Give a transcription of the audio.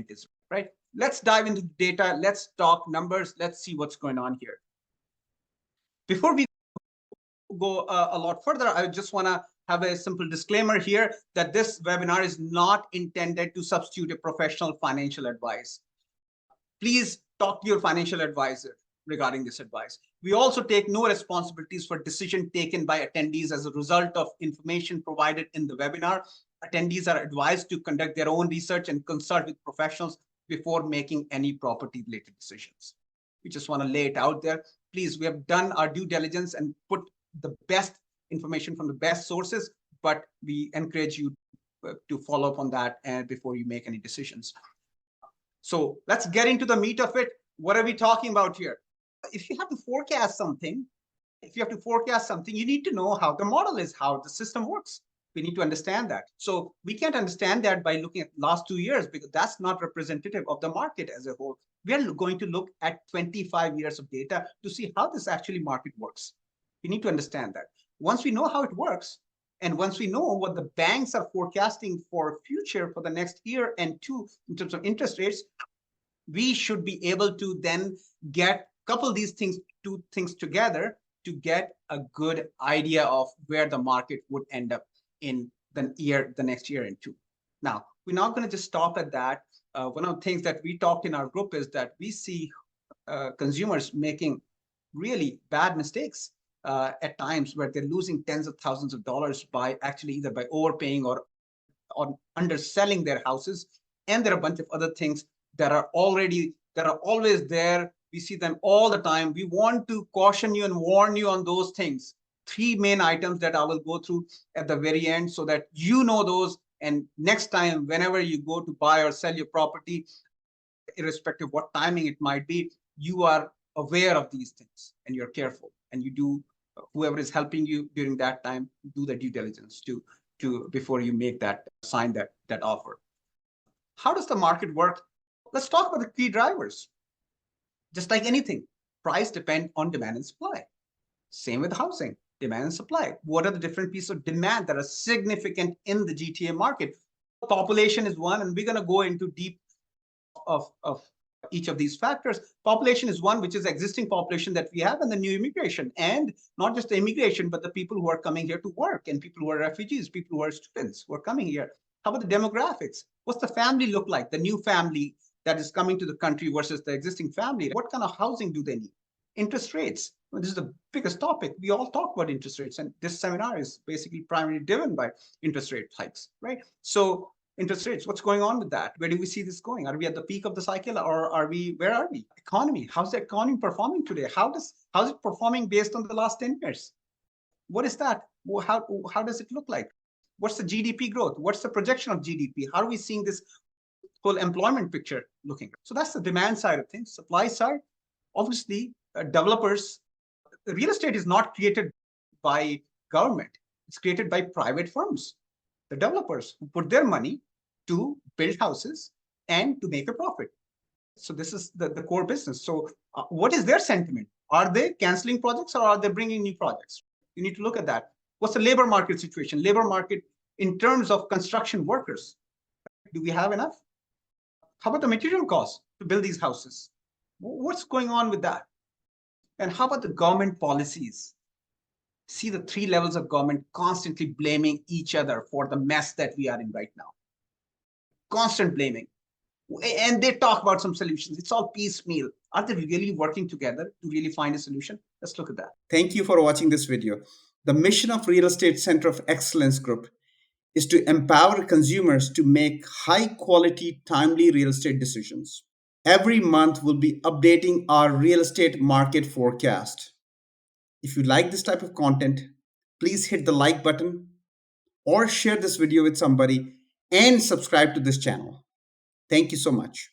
is, right? Let's dive into data. Let's talk numbers. Let's see what's going on here. Before we go a lot further, I just want to have a simple disclaimer here that this webinar is not intended to substitute a professional financial advice. Please talk to your financial advisor regarding this advice. We also take no responsibilities for decision taken by attendees as a result of information provided in the webinar. Attendees are advised to conduct their own research and consult with professionals before making any property-related decisions. We just want to lay it out there. Please, we have done our due diligence and put the best information from the best sources, but we encourage you to follow up on that and before you make any decisions. So let's get into the meat of it. What are we talking about here? If you have to forecast something, you need to know how the model is, how the system works. We need to understand that. So we can't understand that by looking at last 2 years, because that's not representative of the market as a whole. We are going to look at 25 years of data to see how this actually market works. We need to understand that. Once we know how it works, and once we know what the banks are forecasting for future for the next year and two in terms of interest rates, we should be able to then couple these two things together to get a good idea of where the market would end up in the next year and two. Now, we're not going to just stop at that. One of the things that we talked in our group is that we see consumers making really bad mistakes at times where they're losing tens of thousands of dollars by actually either by overpaying or underselling their houses. And there are a bunch of other things that are always there. We see them all the time. We want to caution you and warn you on those things. 3 main items that I will go through at the very end so that you know those. And next time, whenever you go to buy or sell your property, irrespective of what timing it might be, you are aware of these things and you're careful. And you do, whoever is helping you during that time, do the due diligence before you sign that offer. How does the market work? Let's talk about the key drivers. Just like anything, price depends on demand and supply. Same with housing, demand and supply. What are the different pieces of demand that are significant in the GTA market? Population is one, and we're going to go into deep of each of these factors. Population is one, which is existing population that we have, and the new immigration. And not just the immigration, but the people who are coming here to work, and people who are refugees, people who are students who are coming here. How about the demographics? What's the family look like? The new family that is coming to the country versus the existing family. What kind of housing do they need? Interest rates. Well, this is the biggest topic. We all talk about interest rates, and this seminar is basically primarily driven by interest rate hikes, right? So interest rates, what's going on with that? Where do we see this going? Are we at the peak of the cycle, or where are we? Economy, how's the economy performing today? How's it performing based on the last 10 years? What is that? How does it look like? What's the GDP growth? What's the projection of GDP? How are we seeing this whole employment picture looking? So that's the demand side of things. Supply side, obviously, developers. Real estate is not created by government. It's created by private firms, the developers who put their money to build houses and to make a profit. So this is the core business. So what is their sentiment? Are they canceling projects or are they bringing new projects? You need to look at that. What's the labor market situation? Labor market in terms of construction workers. Do we have enough? How about the material costs to build these houses? What's going on with that? And how about the government policies? See the 3 levels of government constantly blaming each other for the mess that we are in right now. Constant blaming. And they talk about some solutions. It's all piecemeal. Are they really working together to really find a solution? Let's look at that. Thank you for watching this video. The mission of Real Estate Center of Excellence Group is to empower consumers to make high-quality, timely real estate decisions. Every month, we'll be updating our real estate market forecast. If you like this type of content, please hit the like button or share this video with somebody and subscribe to this channel. Thank you so much.